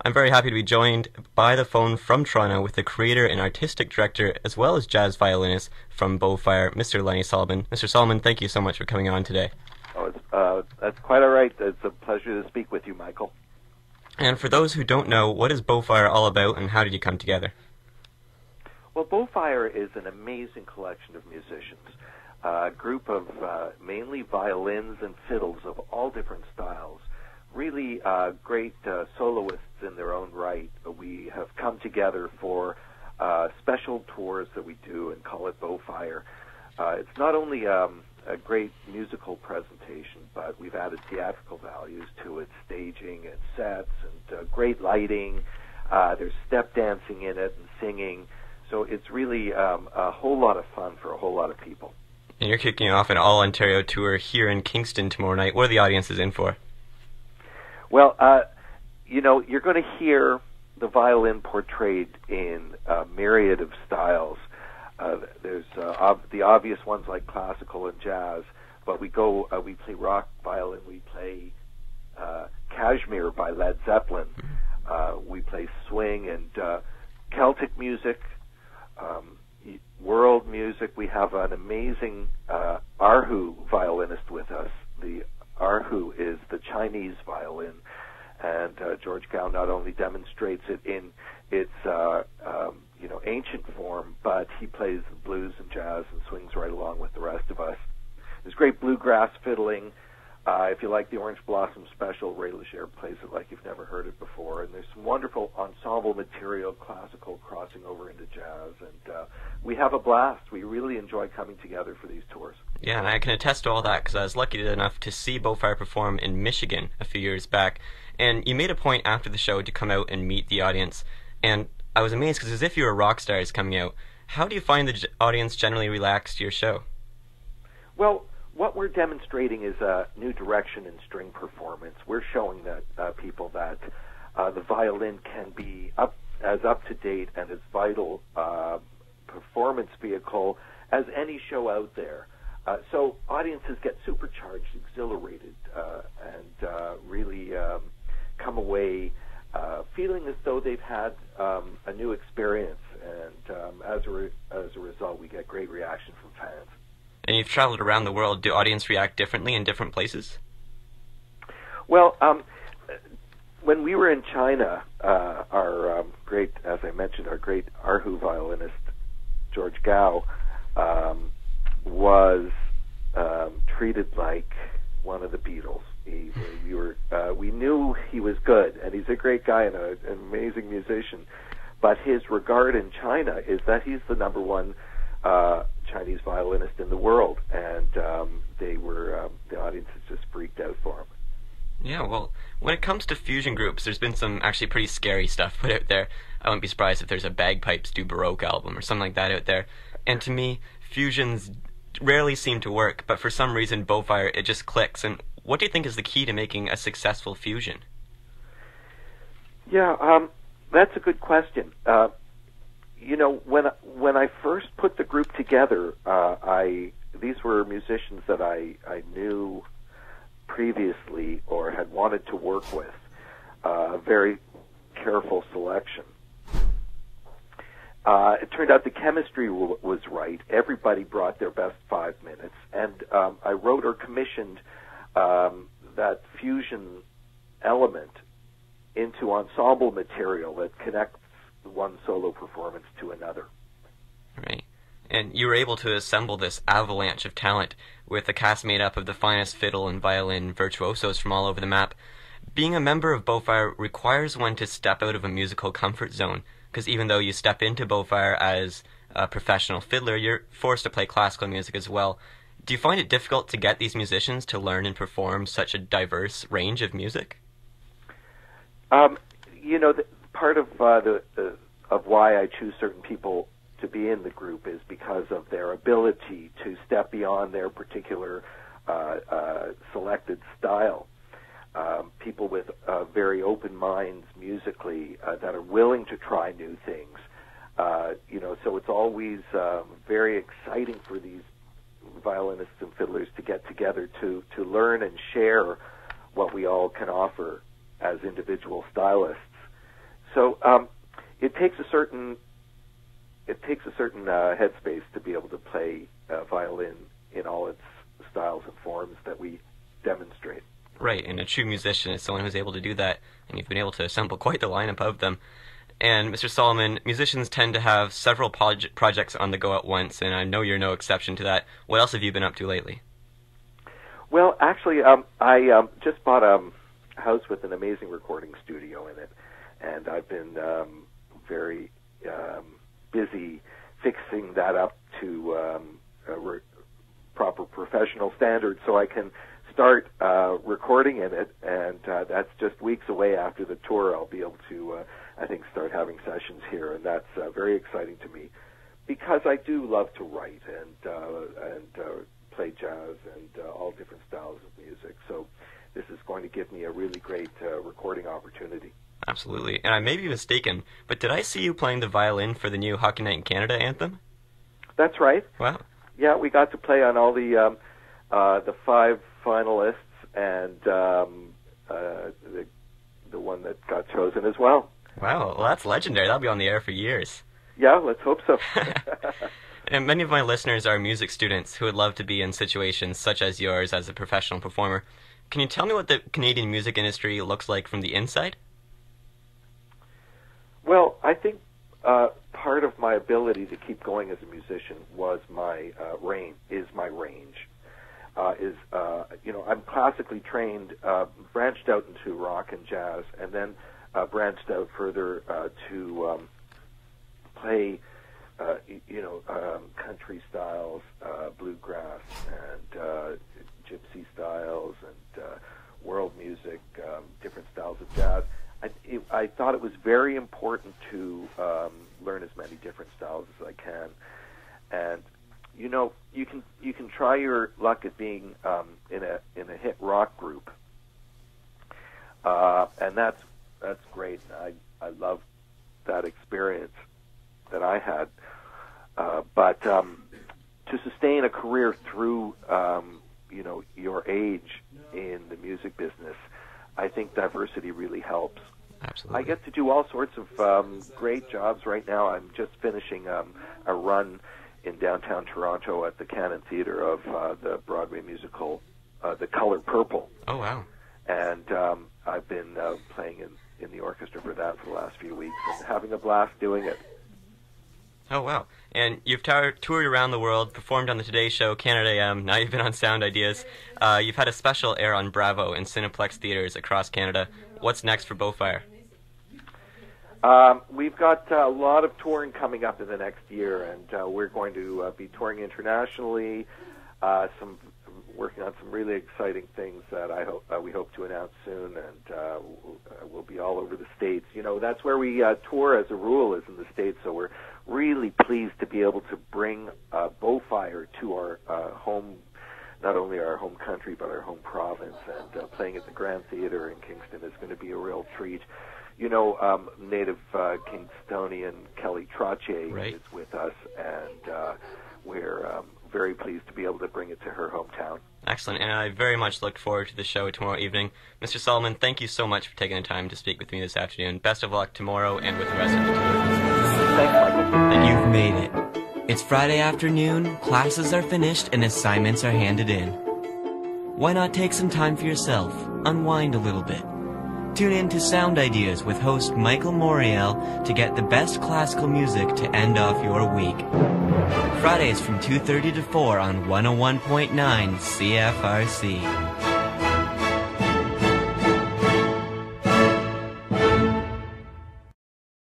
I'm very happy to be joined by the phone from Toronto with the creator and artistic director, as well as jazz violinist from Bowfire, Mr. Lenny Solomon. Mr. Solomon, thank you so much for coming on today. That's quite all right. It's a pleasure to speak with you, Michael. And for those who don't know, what is Bowfire all about, and how did you come together? Well, Bowfire is an amazing collection of musicians, a group of mainly violins and fiddles of all different styles, really great soloists in their own right. We have come together for special tours that we do and call it Bowfire. It's not only a great musical presentation, but we've added theatrical values to it, staging and sets and great lighting. There's step dancing in it and singing. So it's really a whole lot of fun for a whole lot of people. And you're kicking off an all-Ontario tour here in Kingston tomorrow night. What are the audiences in for? Well, you're going to hear the violin portrayed in a myriad of styles. There's the obvious ones like classical and jazz, but we play rock violin, we play Kashmir by Led Zeppelin, we play swing and Celtic music, world music. We have an amazing Erhu violinist with us. The Erhu is the Chinese violin, and George Gao not only demonstrates it in its ancient form, but he plays blues and jazz and swings right along with the rest of us. There's great bluegrass fiddling. If you like the Orange Blossom Special, Ray Legere plays it like you've never heard it before. And there's some wonderful ensemble material, classical crossing over into jazz. And we have a blast. We really enjoy coming together for these tours. Yeah, and I can attest to all that because I was lucky enough to see Bowfire perform in Michigan a few years back. And you made a point after the show to come out and meet the audience. And I was amazed because as if you were rock stars coming out. How do you find the audience generally relax to your show? Well, what we're demonstrating is a new direction in string performance. We're showing that people that the violin can be as up-to-date and as vital performance vehicle as any show out there. So audiences get supercharged, exhilarated, and really come away feeling as though they've had a new experience. And as a result, we get great reaction from fans. And you've traveled around the world. Do audience react differently in different places? Well, when we were in China, our great, as I mentioned, our great Erhu violinist, George Gao, was treated like one of the Beatles. We knew he was good, and he's a great guy and an amazing musician. But his regard in China is that he's the number one Chinese violinist in the world, and the audience is just freaked out for him. Yeah, well, when it comes to fusion groups, there's been some actually pretty scary stuff put out there. I wouldn't be surprised if there's a Bagpipes Do Baroque album or something like that out there. And to me, fusions rarely seem to work, but for some reason, Bowfire, it just clicks. And what do you think is the key to making a successful fusion? Yeah, that's a good question. When I first put the group together, these were musicians that I knew previously or had wanted to work with. A very careful selection. It turned out the chemistry was right. Everybody brought their best 5 minutes, and I wrote or commissioned that fusion element into ensemble material that connects one solo performance to another. Right. And you were able to assemble this avalanche of talent with a cast made up of the finest fiddle and violin virtuosos from all over the map. Being a member of Bowfire requires one to step out of a musical comfort zone, because even though you step into Bowfire as a professional fiddler, you're forced to play classical music as well. Do you find it difficult to get these musicians to learn and perform such a diverse range of music? Part of why I choose certain people to be in the group is because of their ability to step beyond their particular selected style. People with very open minds musically that are willing to try new things. So it's always very exciting for these violinists and fiddlers to get together to learn and share what we all can offer as individual stylists. So it takes a certain headspace to be able to play violin in all its styles and forms that we demonstrate. Right, and a true musician is someone who's able to do that, and you've been able to assemble quite the lineup of them. And Mr. Solomon, musicians tend to have several projects on the go at once, and I know you're no exception to that. What else have you been up to lately? Well, actually, I just bought a house with an amazing recording studio in it, and I've been very busy fixing that up to proper professional standards so I can start recording in it, and that's just weeks away after the tour. I'll be able to, I think, start having sessions here, and that's very exciting to me because I do love to write and play jazz and all different styles of music. So this is going to give me a really great recording opportunity. Absolutely. And I may be mistaken, but did I see you playing the violin for the new Hockey Night in Canada anthem? That's right. Wow. Yeah, we got to play on all the 5 finalists and the one that got chosen as well. Wow, well that's legendary. That'll be on the air for years. Yeah, let's hope so. And many of my listeners are music students who would love to be in situations such as yours as a professional performer. Can you tell me what the Canadian music industry looks like from the inside? Well, I think part of my ability to keep going as a musician was my range. I'm classically trained, branched out into rock and jazz, and then branched out further to play, country styles, bluegrass, and gypsy styles, and world music, different styles of jazz. I thought it was very important to learn as many different styles as I can, and you can try your luck at being in a hit rock group, and that's great. I love that experience that I had, but to sustain a career through your age in the music business, I think diversity really helps. Absolutely. I get to do all sorts of great jobs right now. I'm just finishing a run in downtown Toronto at the Cannon Theatre of the Broadway musical The Color Purple. Oh, wow. And I've been playing in the orchestra for that for the last few weeks and having a blast doing it. Oh, wow. And you've toured around the world, performed on the Today Show, Canada AM, now you've been on Sound Ideas. You've had a special air on Bravo and Cineplex theaters across Canada. What's next for Bowfire? We've got a lot of touring coming up in the next year, and we're going to be touring internationally, working on some really exciting things that we hope to announce soon, and we'll be all over the States. That's where we tour as a rule, is in the States, so we're really pleased to be able to bring Bowfire to our home, not only our home country, but our home province, and playing at the Grand Theatre in Kingston is going to be a real treat. Native Kingstonian Kelly Trottier Right. is with us, and we're very pleased to be able to bring it to her hometown. Excellent, and I very much look forward to the show tomorrow evening. Mr. Solomon, thank you so much for taking the time to speak with me this afternoon. Best of luck tomorrow and with the rest of the tour. Thanks, Michael. You've made it. It's Friday afternoon, classes are finished, and assignments are handed in. Why not take some time for yourself, unwind a little bit? Tune in to Sound Ideas with host Michael Morreale to get the best classical music to end off your week. Fridays from 2:30 to 4 on 101.9 CFRC.